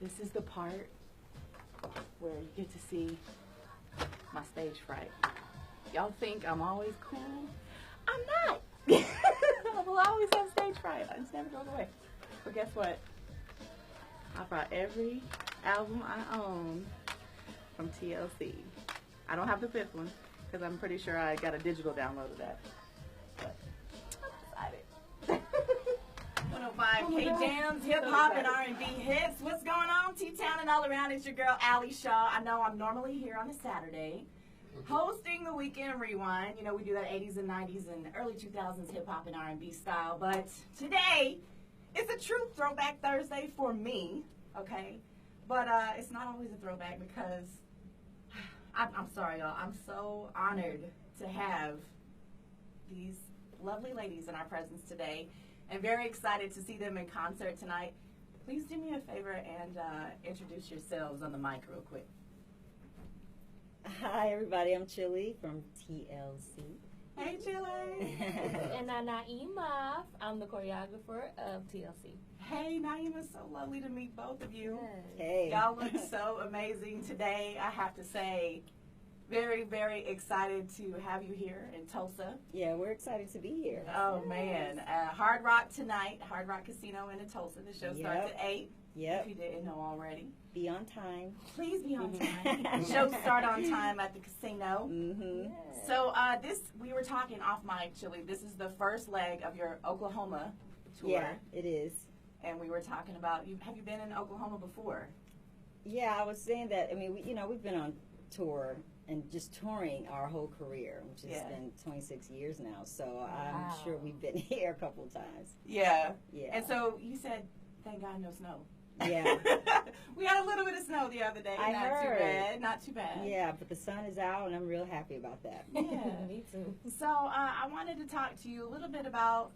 This is the part where you get to see my stage fright. Y'all think I'm always cool? I'm not. I will always have stage fright. I just never goes away. But guess what? I brought every album I own from TLC. I don't have the fifth one because I'm pretty sure I got a digital download of that. But I'm excited. 105 KJamz, hip hop and R&B hits. What's going on, T-Town and all around? It's your girl, Allie Shaw. I know I'm normally here on a Saturday, hosting the Weekend Rewind. You know, we do that 80s and 90s and early 2000s hip hop and R&B style. But today, it's a true Throwback Thursday for me, okay? But it's not always a throwback because, I'm sorry, y'all. I'm so honored to have these lovely ladies in our presence today. And very excited to see them in concert tonight. Please do me a favor and introduce yourselves on the mic real quick. Hi, everybody. I'm Chilli from TLC. Hey, Chilli. And I'm Naima. I'm the choreographer of TLC. Hey, Naima. So lovely to meet both of you. Hey. Y'all look so amazing today. I have to say, very, very excited to have you here in Tulsa. Yeah, we're excited to be here. Oh, man. Hard Rock tonight, Hard Rock Casino in Tulsa. The show starts at 8. Yep. If you didn't know already. Be on time. Please be on time. Shows start on time at the casino. Mm-hmm. So we were talking off mic, Chilli. This is the first leg of your Oklahoma tour. Yeah, it is. And we were talking about, have you been in Oklahoma before? Yeah, I was saying that, I mean, we've been on tour and just touring our whole career, which has been 26 years now. So I'm sure we've been here a couple of times. Yeah. Yeah. And so you said, thank God no snow. Yeah. We had a little bit of snow the other day. I not heard. too bad. Not too bad. Yeah, but the sun is out, and I'm real happy about that. Yeah, Me too. So I wanted to talk to you a little bit about,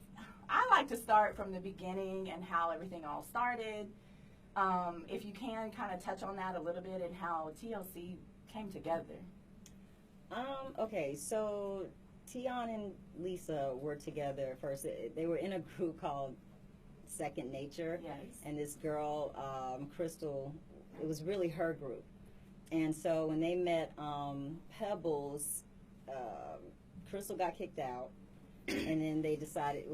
I like to start from the beginning and how everything all started. If you can kind of touch on that a little bit and how TLC came together. Okay, so Tion and Lisa were together first. They were in a group called Second Nature. Yes. And this girl, Crystal, it was really her group. And so when they met Pebbles, Crystal got kicked out. And then they decided,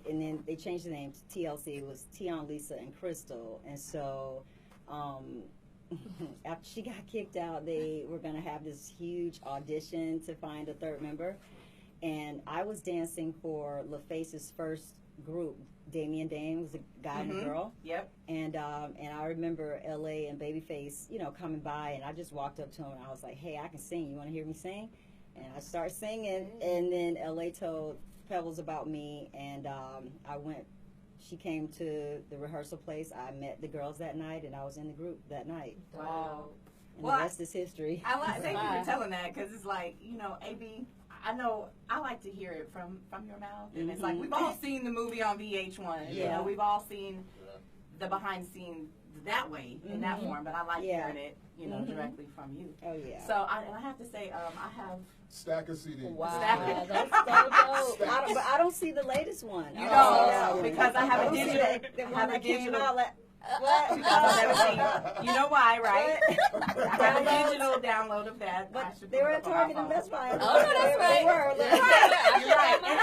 and then they changed the name to TLC. It was Tion, Lisa, and Crystal. And so after she got kicked out, they were going to have this huge audition to find a third member. And I was dancing for LaFace's first group. Damien Dame was a guy and a girl. Yep. And I remember LA and Babyface, coming by, and I just walked up to him and I was like, hey, I can sing. You want to hear me sing? And I started singing, and then LA told Pebbles about me, and I went. She came to the rehearsal place. I met the girls that night, and I was in the group that night. Wow. And the rest is history. Thank you for telling that, because it's like, AB, I know I like to hear it from your mouth. And it's like, we've all seen the movie on VH1. Yeah. We've all seen the behind the scenes that way, in that form, but I like hearing it, directly from you. Oh, yeah. So I have to say, I have stack of CDs. Wow. Stack. That's so dope. But I don't see the latest one. You I don't, because I have a digital. The I one have a that came digital. out. What? 2017. You know why, right? I have a digital download of that. But they were at Target and Best Buy. Oh, that's right. They were. Right. And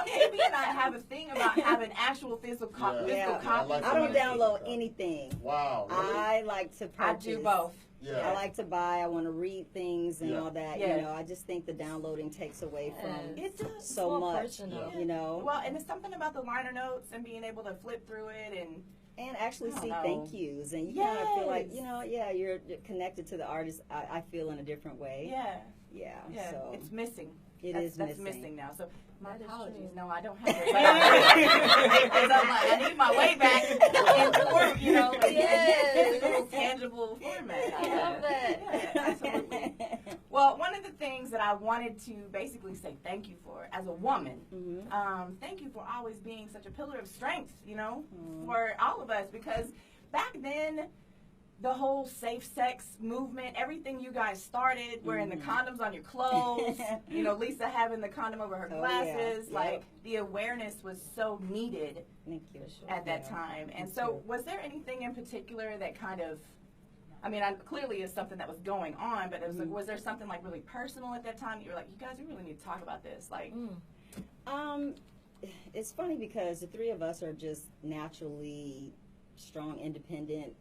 AB and I have a thing about having actual physical copies. I don't download anything. Wow. Really? I like to purchase. I do both. Yeah. I like to buy. I want to read things and all that. Yeah. I just think the downloading takes away from It does. so much. Personal. Well, and it's something about the liner notes and being able to flip through it and actually see know. thank yous, and you kind of feel like you're connected to the artist. I feel in a different way. Yeah. So It's missing. That's missing now. So my apologies. true. No, I don't have it. Because I'm like, I need my way back in form, Yes. a little tangible format. I love that. Yeah, absolutely. Well, one of the things that I wanted to basically say thank you for as a woman, thank you for always being such a pillar of strength, for all of us. Because back then, the whole safe sex movement, everything you guys started, wearing the condoms on your clothes, you know, Lisa having the condom over her glasses, like the awareness was so needed at that time. And so was there anything in particular that kind of, I mean, clearly it's something that was going on, but it was like, was there something like really personal at that time? You were like, you guys, we really need to talk about this. Like, it's funny because the three of us are just naturally strong, independent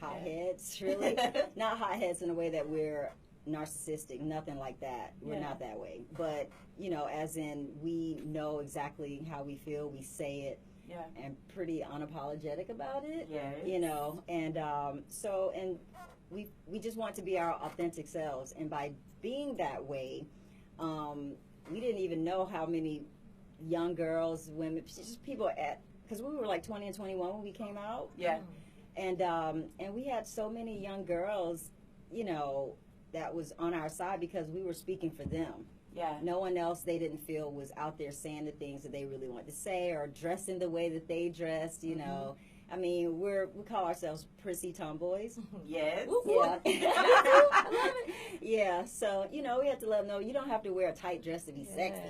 hotheads, really. Not hotheads in a way that we're narcissistic, nothing like that. We're not that way. But, you know, as in we know exactly how we feel, we say it, and pretty unapologetic about it, you know. And so, and we just want to be our authentic selves. And by being that way, we didn't even know how many young girls, women, just people because we were like 20 and 21 when we came out. And we had so many young girls, you know, that was on our side because we were speaking for them. No one else they didn't feel was out there saying the things that they really wanted to say or dressing the way that they dressed, you know. I mean, we call ourselves prissy tomboys. So, you know, we had to let them know you don't have to wear a tight dress to be sexy.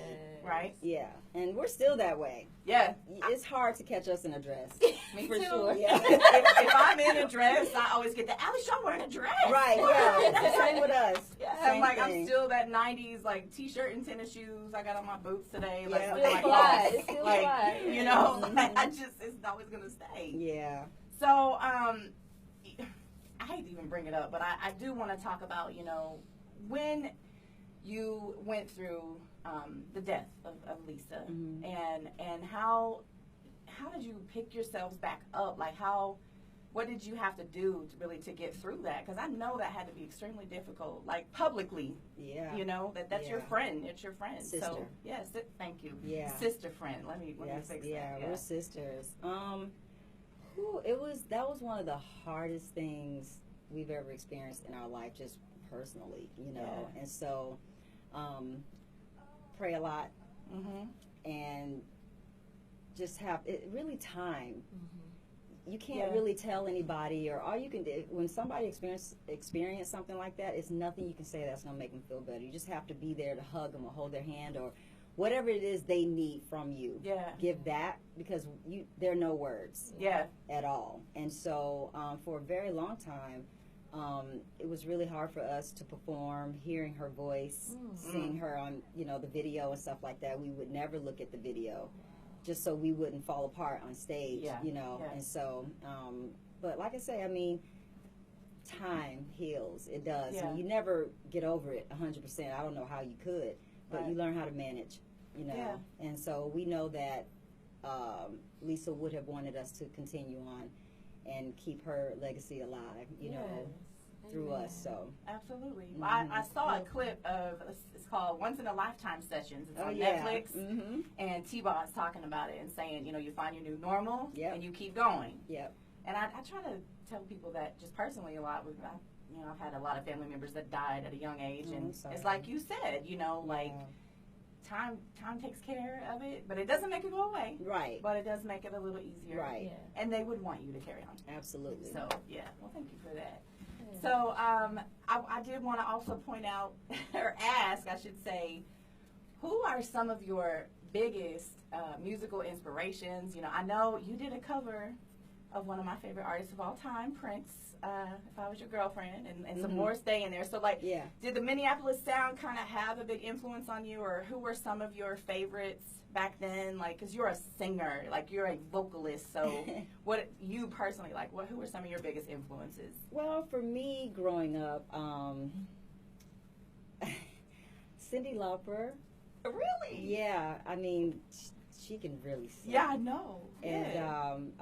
And we're still that way. It's hard to catch us in a dress. Me for too. sure. If I'm in a dress, I always get the Allie Shaw wearing a dress. Same with us. I'm like, I'm still that 90s, like, t-shirt and tennis shoes I got on my boots today. Like, you know, it's always going to stay. So, I hate to even bring it up, but I do want to talk about, you know, when you went through the death of Lisa, and how did you pick yourselves back up? Like, what did you have to do to get through that? Because I know that had to be extremely difficult, like publicly. You know, that's your friend. It's your friend. Sister. So, yes, thank you. Sister friend. Let me fix that. We're sisters. That was one of the hardest things we've ever experienced in our life, just personally, you know. And so, pray a lot, and just have it really time. You can't really tell anybody, or all you can do when somebody experience something like that, it's nothing you can say that's gonna make them feel better. You just have to be there to hug them or hold their hand or whatever it is they need from you. Give that, because there are no words at all. And so for a very long time, it was really hard for us to perform, hearing her voice, seeing her on, you know, the video and stuff like that. We would never look at the video just so we wouldn't fall apart on stage, you know. And so, but like I say, I mean, time heals. It does. And you never get over it 100%. I don't know how you could, but you learn how to manage, you know. And so we know that Lisa would have wanted us to continue on and keep her legacy alive, you know, through us. So absolutely. I saw a clip of, it's called Once in a Lifetime Sessions. It's on Netflix, and T-Bot's talking about it and saying, you know, you find your new normal and you keep going. And I try to tell people that just personally a lot. You know, I've had a lot of family members that died at a young age, and it's like you said, you know, like time takes care of it, but it doesn't make it go away. But it does make it a little easier. And they would want you to carry on. Absolutely. So, well, thank you for that. So, I did want to also point out, or ask, I should say, who are some of your biggest musical inspirations? You know, I know you did a cover of one of my favorite artists of all time, Prince, If I Was Your Girlfriend, and some more stay in there. So, like, did the Minneapolis sound kind of have a big influence on you, or who were some of your favorites back then? Like, because you're a singer, like, you're a vocalist, so what you personally, like, who were some of your biggest influences? Well, for me, growing up, Cyndi Lauper. Really? Yeah, I mean, she can really sing. Yeah, I know. And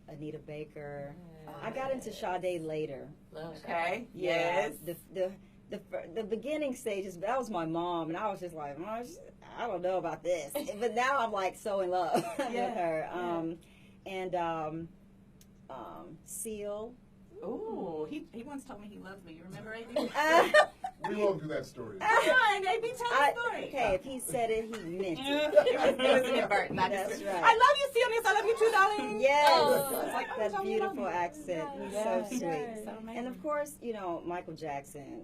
Anita Baker. I got into Sade later. Okay. Yes. The beginning stages, that was my mom, and I was just like, I don't know about this. But now I'm like so in love with her. And Seal. Ooh, he once told me he loves me. You remember, AB? We won't do that story. Come on, AB, tell the story. Hey, if he said it, he meant it. It was inadvertent. That's right. I love you, Celia. I love you too, darling. Yes, Oh, it's like, oh, that Johnny, beautiful love you. accent. He's Yes, so sweet. yes. So amazing. And of course, you know, Michael Jackson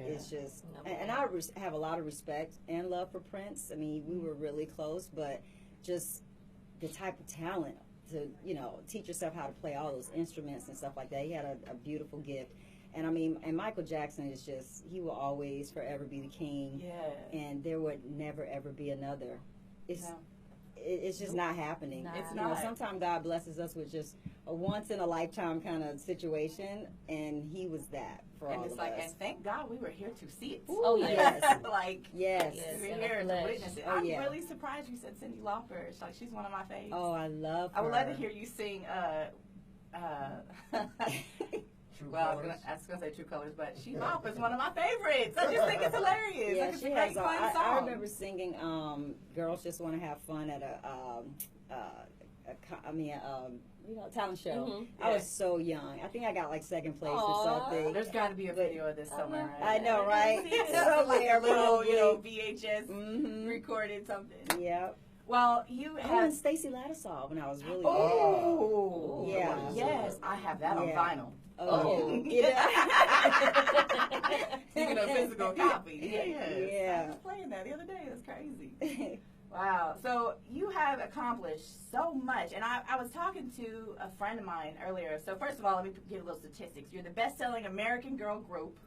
is just, and I have a lot of respect and love for Prince. I mean, we were really close, but just the type of talent to, you know, teach yourself how to play all those instruments and stuff like that. He had a beautiful gift. And I mean, and Michael Jackson is just, he will always forever be the king. Yeah. And there would never, ever be another. It's, No. it's just not happening. Not. It's You know, not. sometimes God blesses us with just a once-in-a-lifetime kind of situation, and he was that for And all it's of like, us. and thank God we were here to see it. Oh, yes. Like, Yes. Yes. we're in here the to flesh. witness it. Oh, I'm yeah. really surprised you said Cyndi Lauper. It's like, she's one of my faves. Oh, I love her. I would love to hear you sing, True well, I Colors. was gonna say True Colors, but She Bop is one of my favorites. I just think it's hilarious. Yeah, Like, it's she a great has. fun I song. remember singing "Girls Just Want to Have Fun" at you know, talent show. Mhm. I was so young. I think I got like second place or Aw. something. There's got to be a video of this somewhere. I know, right? So like a little, you know, probably. VHS Mhm. recorded something. Yep. Well, you Oh, and have. Stacey Lattisaw when I was really Oh, Yeah. Yes, I have that on Yeah. vinyl. Oh, Speaking of physical copy. Yes. Yeah. I was playing that the other day. That's crazy. Wow. So you have accomplished so much. And I was talking to a friend of mine earlier. So first of all, let me give a little statistics. You're the best-selling American girl group.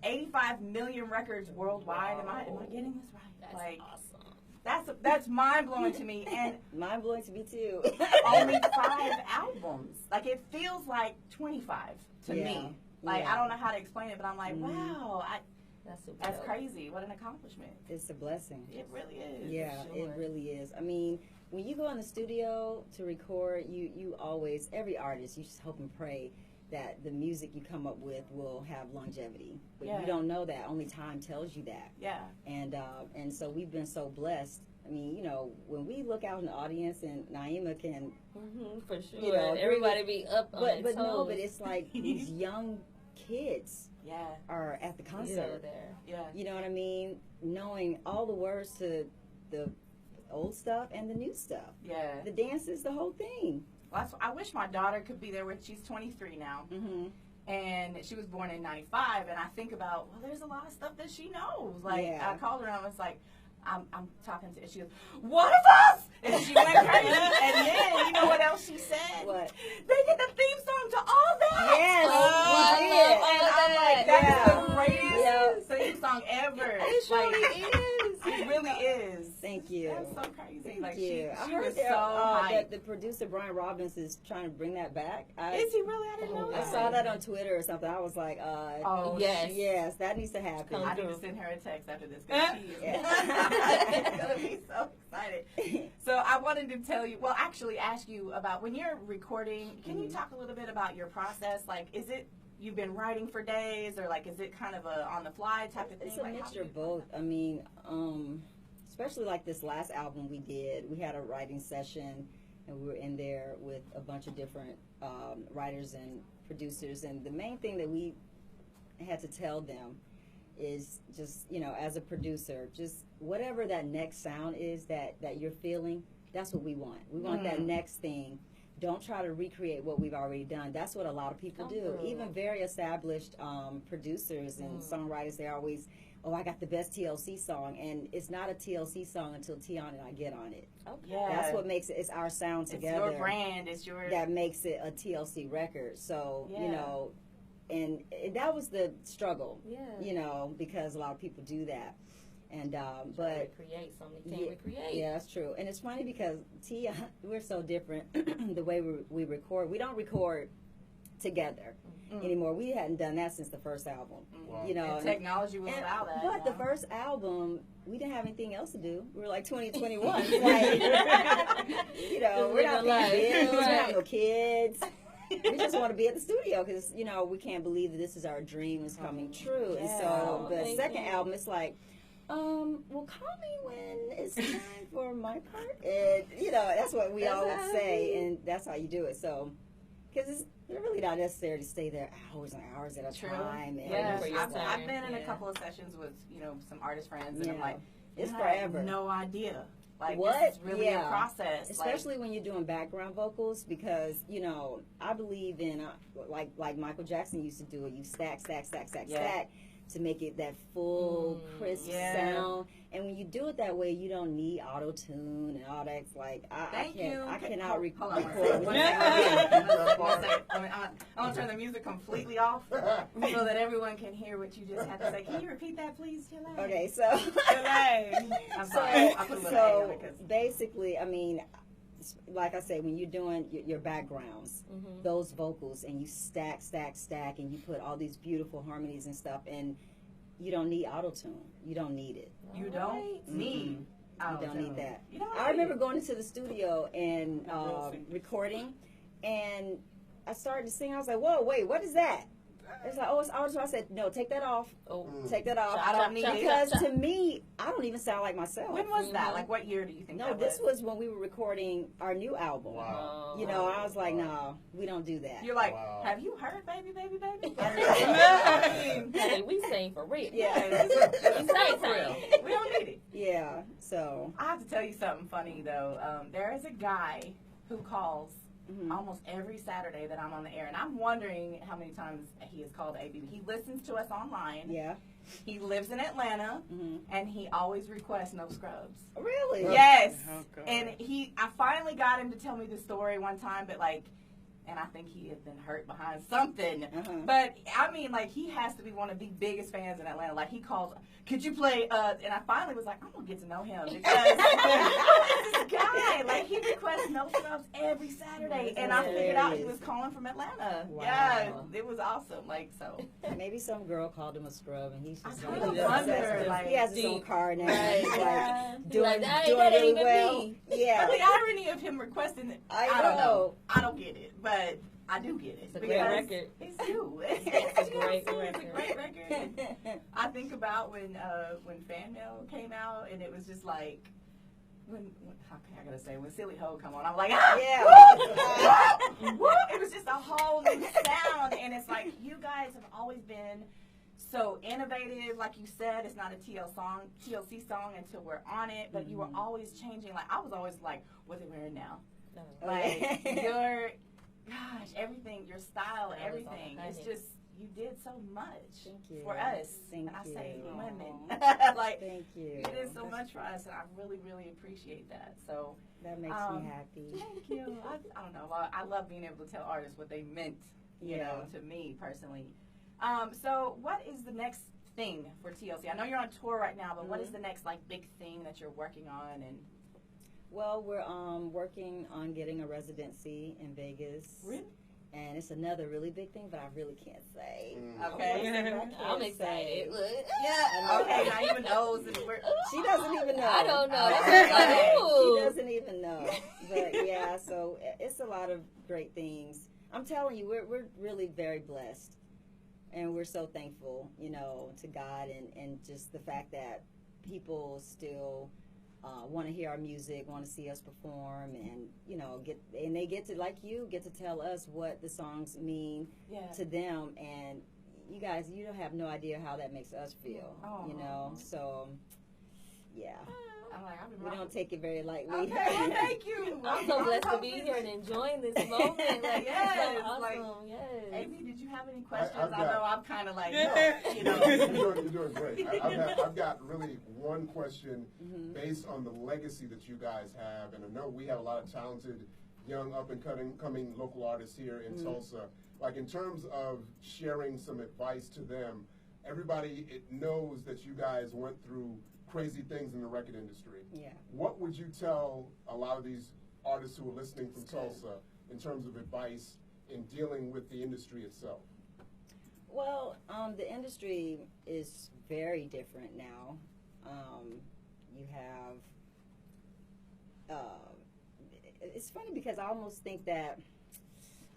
85 million records worldwide. Am I getting this right? That's like, awesome. that's mind-blowing to me. And Mind blowing to me too. only 5 albums. Like, it feels like 25 to Yeah. me. Like, Yeah. I don't know how to explain it, but I'm like, Mhm. wow, That's super that's dope. crazy. What an accomplishment. It's a blessing. It really is. Yeah, sure. it really is. I mean, when you go in the studio to record, you always, every artist, you just hope and pray that the music you come up with will have longevity. But Yeah. you don't know that. Only time tells you that. Yeah. And so we've been so blessed. I mean, you know, when we look out in the audience and Naima can, For sure. You know, Everybody be up on but their no, toes. but it's like these young kids Yeah. are at the Yeah, concert. there. Yeah. You know what I mean? Knowing all the words to the old stuff and the new stuff. Yeah. The dances, the whole thing. Well, I wish my daughter could be there when she's 23 now. Mm-hmm. And she was born in 95. And I think about, well, there's a lot of stuff that she knows. Like, Yeah. I called her and I was like, I'm talking to, and she goes, one of us! And she went crazy. And then, you know what else she said? What? They did the theme song to all that. Yes, Oh, we I did. love And I'm like, Yeah. that's the greatest Yeah. theme song ever. It Like, really is. it really is. Thank you. That's so crazy. Thank Like, you. I she heard was that, so hyped. the producer Brian Robbins is trying to bring that back. Is he really? I didn't know I that. saw that on Twitter or something. I was like, Oh, Yes. yes, that needs to happen. I need to send her a text after this because she is gonna be so excited. So I wanted to tell you, well, actually ask you about when you're recording. Can you talk a little bit about your process? Like, is it you've been writing for days, or like is it kind of a on the fly type of thing? It's a Like, how mixture do of you- both. I mean, especially like this last album we did, we had a writing session and we were in there with a bunch of different writers and producers. And the main thing that we had to tell them is just, you know, as a producer, just whatever that next sound is that you're feeling, that's what we want. We want that next thing. Don't try to recreate what we've already done. That's what a lot of people do. Even very established producers and songwriters, they're always, oh, I got the best TLC song. And it's not a TLC song until Tion and I get on it. Okay. Yeah. That's what makes it, it's our sound It's together. your brand. It's your. That makes it a TLC record. So, Yeah. you know, and that was the struggle, Yeah. you know, because a lot of people do that. And, but Recreate something you can't recreate. yeah, that's true. And it's funny because Tia, we're so different the way we record. We don't record together anymore. We hadn't done that since the first album. Wow. You know, And technology will allow that. but the now. first album, we didn't have anything else to do. We were like 2021. Like, you know, Just we're not living life. paying bills. We don't have Right. no kids. We just want to be at the studio because, you know, we can't believe that this is our dream is coming true. And so Yeah. the Thank second you. album, it's like, well, call me when it's time for my part. And, you know, that's what we always say, and that's how you do it. So Because they're really not necessary to stay there hours and hours at a time. And Yes, for your I've been in a yeah. couple of sessions with, some artist friends, and I'm Yeah. like, It's I forever. have no idea. Like, What? this is really Yeah. a process. Especially when you're doing background vocals, because I believe in like Michael Jackson used to do it. You stack to make it that full crisp sound. And when you do it that way, you don't need auto tune and all that. It's like I cannot record. Hold on with one that. second. I want to turn the music completely off so that everyone can hear what you just had to say. Can you repeat that, please, Chilli? Okay, so I'm sorry. I put a little A on it 'cause- basically, I mean, like I say, when you're doing your backgrounds, those vocals, and you stack, and you put all these beautiful harmonies and stuff, and you don't need auto-tune. You don't need it. You don't need. You don't need that. You don't I need remember it. going into the studio and recording, and I started to sing. I was like, whoa, wait, what is that? It's like, oh, it's auto-tune. I said, no, take that off. Oh. Take that off. I don't need it. Because to me, I don't even sound like myself. When was that? Like, what year do you think No, that this was when we were recording our new album. Wow. I was like, no, we don't do that. You're like, Wow. have you heard Baby, Baby, Baby? Hey, we sing for real. Yeah. We sing for real. We don't need it. Yeah, so. I have to tell you something funny, though. There is a guy who calls almost every Saturday that I'm on the air, and I'm wondering how many times he has called ABB. He listens to us online. Yeah. He lives in Atlanta, and he always requests no scrubs. Really? Yes. Oh, God. And I finally got him to tell me the story one time, but and I think he had been hurt behind something. But I mean, he has to be one of the biggest fans in Atlanta. Like, he calls, could you play? And I finally was like, I'm gonna get to know him because this guy, he requests no scrubs every Saturday, and I figured out he was calling from Atlanta. Wow. Yeah, it was awesome. So. Maybe some girl called him a scrub, and he's just I like, kinda wonder, he has his own car now. Right. He's like doing that ain't really even well. me. Yeah. But the irony of him requesting it, I I don't know. know. I don't get it, but I do get it. It's a great record. It's you. It's a great It's a record. great record. I think about when Fan Mail came out, and it was just like, when Silly Ho come on, I'm like, Yeah. whoop. It was just a whole new sound, and it's like, you guys have always been so innovative. Like you said, it's not a TLC song until we're on it, but you were always changing. Like, I was always like, what are they wearing now? Like, everything, your style, everything. It's just, you did so much for us. Thank and I you. say women. Thank you. You did so much for us, and I really, really appreciate that. So That makes me happy. thank you. I don't know. I love being able to tell artists what they meant, to me personally. So what is the next thing for TLC? I know you're on tour right now, but what is the next big thing that you're working on? And Well, we're working on getting a residency in Vegas. Really? And it's another really big thing, but I really can't say. Okay. I'm excited. Yeah. Okay. Now even knows. She doesn't even know. I don't know. Okay. She doesn't even know. But yeah, so it's a lot of great things. I'm telling you, we're really very blessed. And we're so thankful, to God and just the fact that people still want to hear our music, want to see us perform, and they get to, like you, get to tell us what the songs mean to them, and you guys, you don't have no idea how that makes us feel, so yeah. We don't take it very lightly. Okay, well, thank you. I'm so blessed to be here and enjoying this moment. Yes, so awesome. like, Yes. Amy, did you have any questions? I've I got- know I'm kind of like, You're doing great. I've got really one question based on the legacy that you guys have, and I know we have a lot of talented, young, up-and-coming local artists here in Tulsa. Like, in terms of sharing some advice to them, everybody knows that you guys went through crazy things in the record industry. Yeah. What would you tell a lot of these artists who are listening from Tulsa in terms of advice in dealing with the industry itself? Well, the industry is very different now. You have, it's funny because I almost think that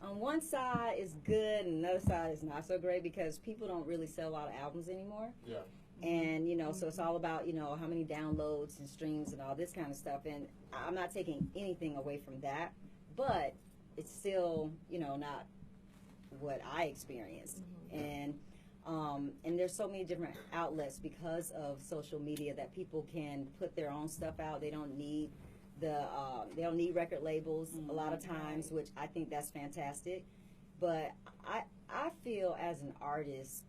on one side is good and another side is not so great because people don't really sell a lot of albums anymore. Yeah. And, so it's all about, how many downloads and streams and all this kind of stuff. And I'm not taking anything away from that. But it's still, you know, not what I experienced. And there's so many different outlets because of social media that people can put their own stuff out. They don't need they don't need record labels a lot of times, which I think that's fantastic. But I feel as an artist,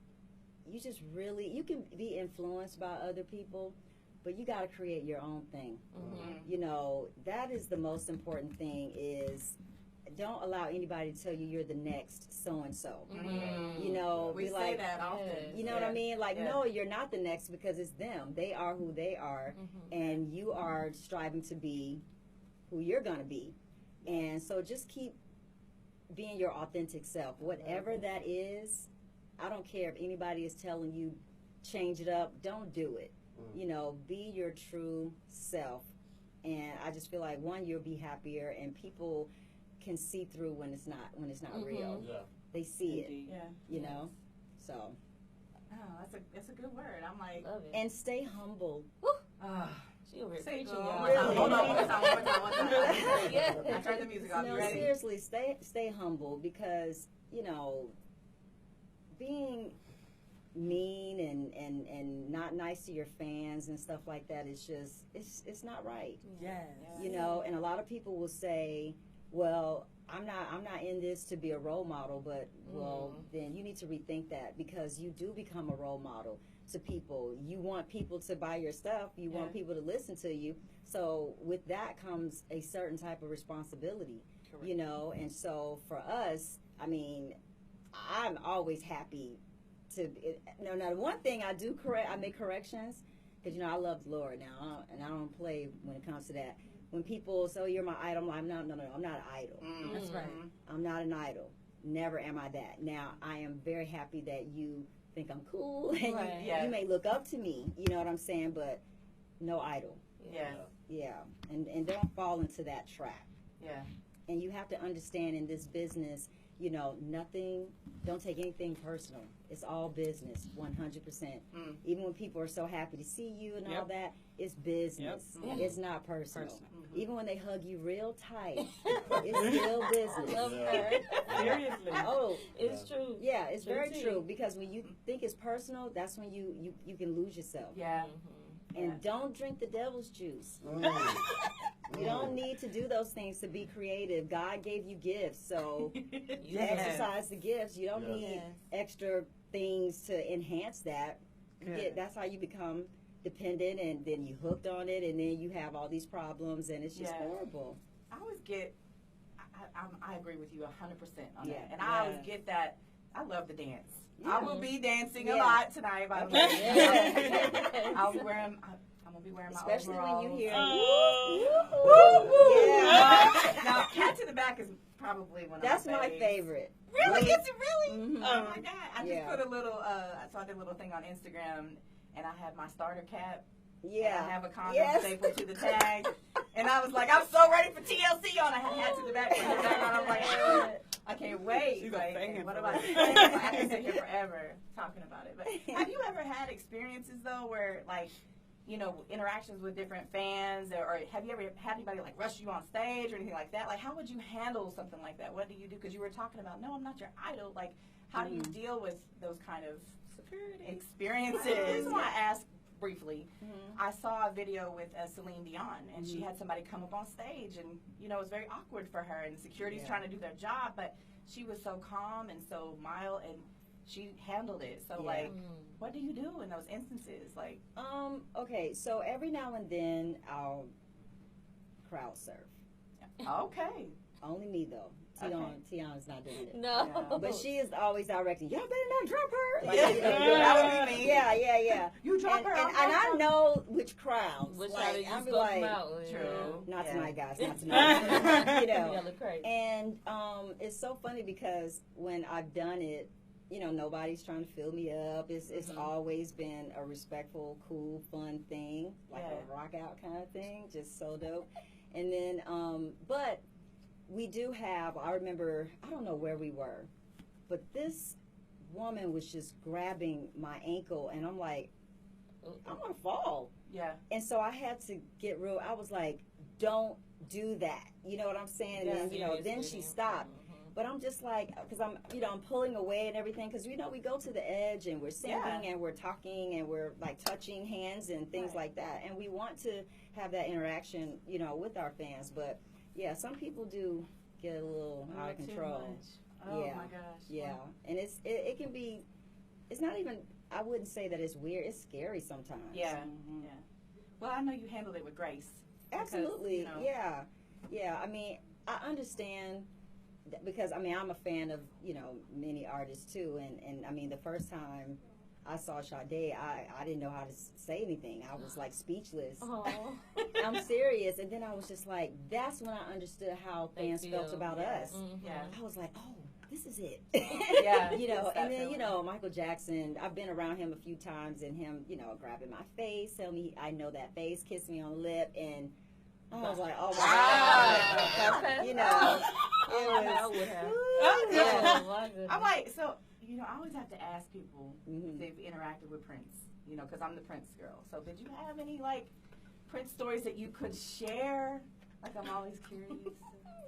you just really, you can be influenced by other people, but you got to create your own thing. You know, that is the most important thing, is don't allow anybody to tell you you're the next so-and-so. You know, We be say like, that often. you know what I mean? Like, no, you're not the next, because it's them. They are who they are, and you are striving to be who you're going to be. And so just keep being your authentic self. Whatever that is, I don't care if anybody is telling you change it up. Don't do it. You know, be your true self. And I just feel like, one, you'll be happier, and people can see through when it's not real. Yeah. They see it. Yeah. You know. So. Oh, that's a good word. I'm like, Love it. And stay humble. She over here say it preaching, one y'all. more time. Hold on, one more time. Yeah. I turned the music off. No, You ready? seriously, stay humble, because, you know, being mean and not nice to your fans and stuff like that is just, it's not right. Yes. You know, and a lot of people will say, well, I'm not in this to be a role model, but well, then you need to rethink that, because you do become a role model to people. You want people to buy your stuff. You want people to listen to you. So with that comes a certain type of responsibility, you know. And so for us, I mean, I'm always happy to. Now, the one thing I do I make corrections, because, you know, I love the Lord now, and I don't play when it comes to that. When people say, oh, you're my idol, I'm like, no, I'm not an idol. That's right. I'm not an idol. Never am I that. Now, I am very happy that you think I'm cool, and you may look up to me, you know what I'm saying, but no idol. Yeah. Yeah, and don't fall into that trap. Yeah. And you have to understand, in this business, you know, don't take anything personal. It's all business, 100%. Even when people are so happy to see you and all that, it's business. It's not personal. Even when they hug you real tight, it's still business. Love her. Seriously. Oh, It's true. yeah, it's very True. true, because when you think it's personal, that's when you can lose yourself. Yeah. And don't drink the devil's juice. You don't need to do those things to be creative. God gave you gifts, so you exercise the gifts. You don't need extra things to enhance that. That's how you become dependent, and then you hooked on it, and then you have all these problems, and it's just horrible. I always get, I agree with you 100% on that. And I always get that, I love to dance. I will be dancing a lot tonight, by the way. I'll be wearing, I'm going to be wearing my Especially overalls. when you hear, Now, Cat to the Back is probably one of that's my my favorite. Really? Is it really? Mhm. Oh my God. I just Yeah. put a little, so I did a little thing on Instagram, and I had my starter cap. Yeah. And I have a condom stapled to the tag. And I was like, I'm so ready for TLC on. I had Hat to the Back. I'm like, I can't wait. She's Like, a fan. what about you? I can sit here forever talking about it. But have you ever had experiences, though, where, like, you know, interactions with different fans, or have you ever had anybody, like, rush you on stage or anything like that? Like, how would you handle something like that? What do you do? Because you were talking about, no, I'm not your idol. Like, how do you deal with those kind of experiences? The reason why I asked briefly, I saw a video with Celine Dion, and she had somebody come up on stage, and, you know, it was very awkward for her, and security's trying to do their job, but she was so calm and so mild, and she handled it. So, like, what do you do in those instances? Like, Okay, so every now and then I'll crowd surf. okay. Only me, though. Tiana's not doing it. No. But she is always directing, y'all better not drop her. Like, Yeah. you know, That would be me. Yeah. You drop her, And I know which crowds. Which like, how did you I'll be scope like, them out? True. not Yeah. tonight, guys, not tonight. You know. Y'all look crazy. And it's so funny, because when I've done it, you know, nobody's trying to fill me up. It's always been a respectful, cool, fun thing, like a rock out kind of thing, just so dope. And then, but we do have, I remember, I don't know where we were, but this woman was just grabbing my ankle, and I'm like, I'm gonna fall. Yeah. And so I had to get real, I was like, don't do that. You know what I'm saying? Yeah. And then, then she stopped. But I'm just like, because I'm pulling away and everything, because we go to the edge and we're singing and we're talking and we're like touching hands and things like that, and we want to have that interaction, with our fans. But yeah, some people do get a little out of control. Oh my gosh. Yeah, and it can be. It's not even. I wouldn't say that it's weird. It's scary sometimes. Yeah. Yeah. Well, I know you handled it with grace. Absolutely. Because, Yeah. I mean, I understand. Because I'm a fan of many artists too, and I mean the first time I saw Sade, I didn't know how to say anything. I was like speechless. Oh. I'm serious, and then I was just like, that's when I understood how fans felt about us. Yeah. I was like, oh, this is it. Yeah. And then Michael Jackson. I've been around him a few times, and him grabbing my face, telling me I know that face, kiss me on the lip, and I was like, oh my God. I would have. I'm like, so, I always have to ask people if they've interacted with Prince, because I'm the Prince girl. So did you have any, like, Prince stories that you could share? Like, I'm always curious.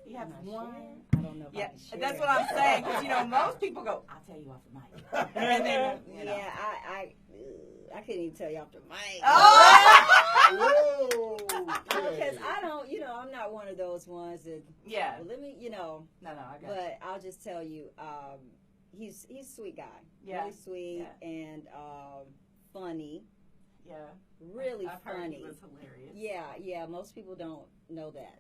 You have one? I don't know if I can share. That's what I'm saying, because, most people go, I'll tell you off the mic. And then, Yeah, I couldn't even tell you off the mic. Whoa! Because I don't, I'm not one of those ones that. Yeah. Well, let me, No, I got it. But I'll just tell you, he's a sweet guy. Yeah. Really sweet and funny. Yeah. Really I've heard funny. he was hilarious. Yeah. Most people don't know that.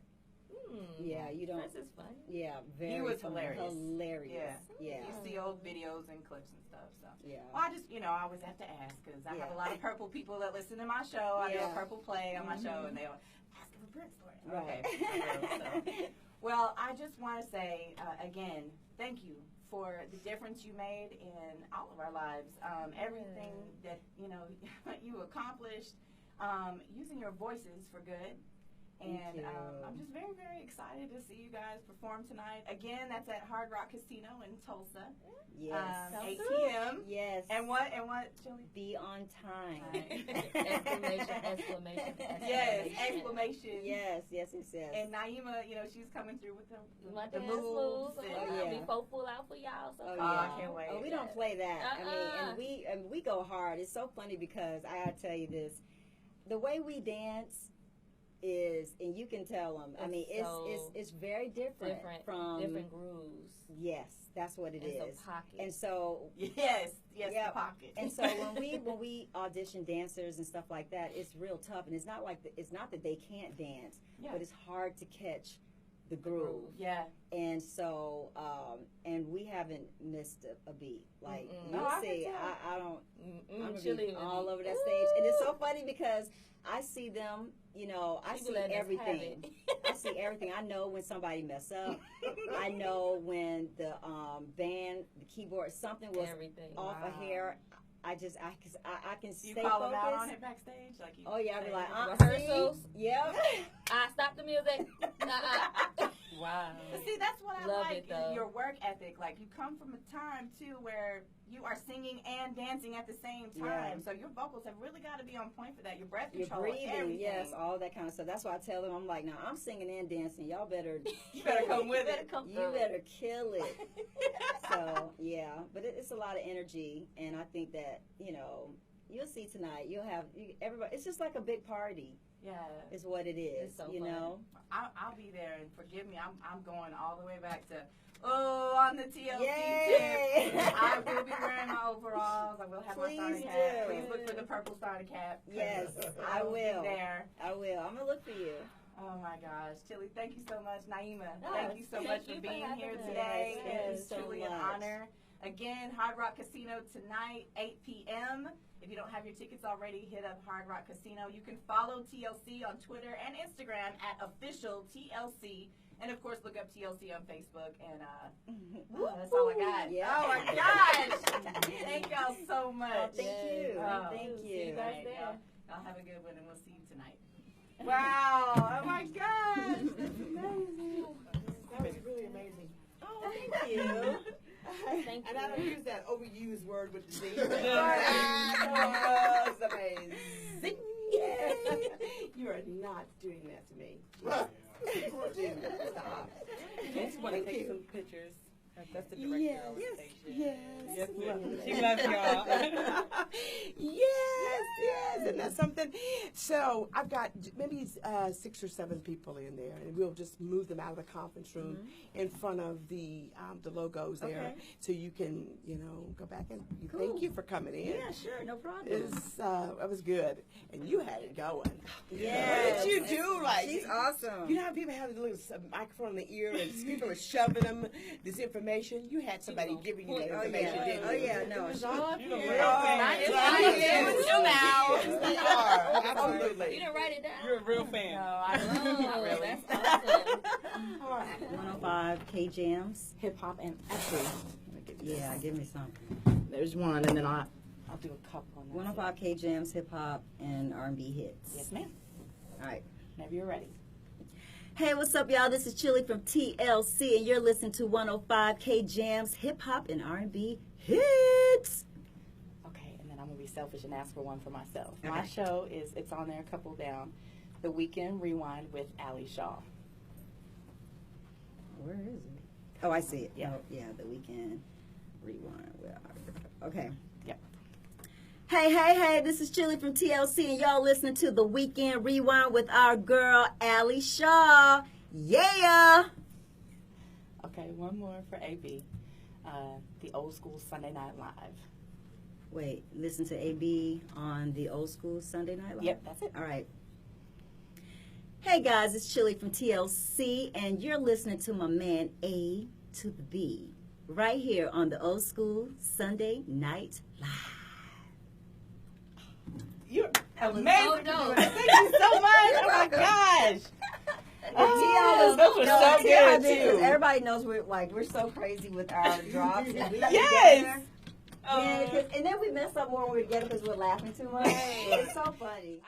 Yeah, you don't. Prince is funny. Yeah, very. He was funny. hilarious. Yeah. You see old videos and clips and stuff. So. Yeah. Well, I just, I always have to ask because I have a lot of purple people that listen to my show. I do a purple play on my show, and they all ask him a Prince story. Right. Okay. Well, I just want to say again, thank you for the difference you made in all of our lives. Everything that you accomplished, using your voices for good. And I'm just very, very excited to see you guys perform tonight. Again, that's at Hard Rock Casino in Tulsa. Yes. 8 p.m. Yes. And what, Chilli? Be on time. Exclamation. Yes, exclamation. Yes. And Naima, she's coming through with My the dance moves. moves. And, I'll be full out for y'all. So I can't wait. Oh, we don't play that. I mean, and we go hard. It's so funny because I gotta tell you this: the way we dance is, and you can tell them. I mean, it's very different from different grooves. Yes, that's what it is. It's a pocket. And so yes, the pocket. And so when we audition dancers and stuff like that, it's real tough. And it's not that they can't dance, but it's hard to catch the groove. Yeah. And so and we haven't missed a beat. Like you'll see, I don't. I'm gonna be all over that stage, and it's so funny because I see them. I see everything. I see everything. I know when somebody mess up. I know when the band, the keyboard, something was off a hair. I can stay focused. You call them out on it backstage? I'd be like, rehearsals. Yep. I stop the music. Wow. But see, that's what I Love like, it, though. Your work ethic. Like, you come from a time, too, where you are singing and dancing at the same time. Yeah. So your vocals have really got to be on point for that. Your breath Your control, breathing, everything. yes, all that kind of stuff. That's why I tell them, I'm like, now I'm singing and dancing. Y'all better, You better come with it. you better kill it. So yeah, but it's a lot of energy, and I think that you'll see tonight. You'll have everybody. It's just like a big party. Yeah, is what it is. It's so know. I'll be there, and forgive me, I'm going all the way back to on the TLC Yay! tip. I will be wearing my overalls. I will have my starter Please cap. do. Please look for the purple starter cap. Yes, I will. will. Be there. I will. I'm gonna look for you. Oh my gosh, Chilli, thank you so much. Naima, Yes, thank you so much for being here today. Yes, It is so truly an much. honor. Again, Hard Rock Casino tonight, 8 p.m. If you don't have your tickets already, hit up Hard Rock Casino. You can follow TLC on Twitter and Instagram at official TLC. And, of course, look up TLC on Facebook. And that's all I got. Yeah. Oh, my gosh. Thank y'all so much. Thank you. Oh, Thank see you. you guys there. Y'all have a good one, and we'll see you tonight. Wow. Oh, my gosh. That's amazing. That was really amazing. Oh, thank you. Thank And you. I don't use that overused word with the Z. That was amazing. You are not doing that to me. Stop. Just want to take some pictures. That's the director Yes, on yes, station. yes. She loves y'all. Yes, and that's something. So I've got maybe 6 or 7 people in there, and we'll just move them out of the conference room in front of the logos there, Okay. so you can go back and thank you for coming in. Yeah, sure, no problem. It was good, and you had it going. Yes. What did you do? Like She's awesome. You know how people have a little microphone in the ear and people are shoving them this information? You had somebody giving you that information, didn't you? Oh yeah, no. It's all up here. We are, absolutely. You didn't write it down? You're a real fan. No, I not really. That's awesome. All right. 105 KJamz. Hip hop and actually, let me give you Yeah, give me some. this. There's one, and then I'll do a couple. and that's 105 KJamz, hip hop and R&B hits. it. Yes, ma'am. All right. Whenever you're ready. Hey, what's up, y'all? This is Chilli from TLC, and you're listening to 105 KJamz, hip hop and R&B hits. Okay, and then I'm gonna be selfish and ask for one for myself. Okay. My show it's on there, a couple down. The Weekend Rewind with Ali Shaw. Where is it? Oh, I see it. Yeah. Oh, yeah, the Weekend Rewind. Where are we? Okay. Yep. Hey, this is Chilli from TLC, and y'all listening to the Weekend Rewind with our girl, Ali Shaw. Yeah! Okay, one more for AB. The Old School Sunday Night Live. Wait, listen to AB on the Old School Sunday Night Live? Yep, that's it. All right. Hey, guys, it's Chilli from TLC, and you're listening to my man A to the B right here on the Old School Sunday Night Live. You're So amazing. dope. Thank you so much. Oh my gosh. Oh, those were so good too. Everybody knows we're so crazy with our drops. And we let Yes. together. Yeah, and then we mess up more when we're together because we're laughing too much. It's so funny.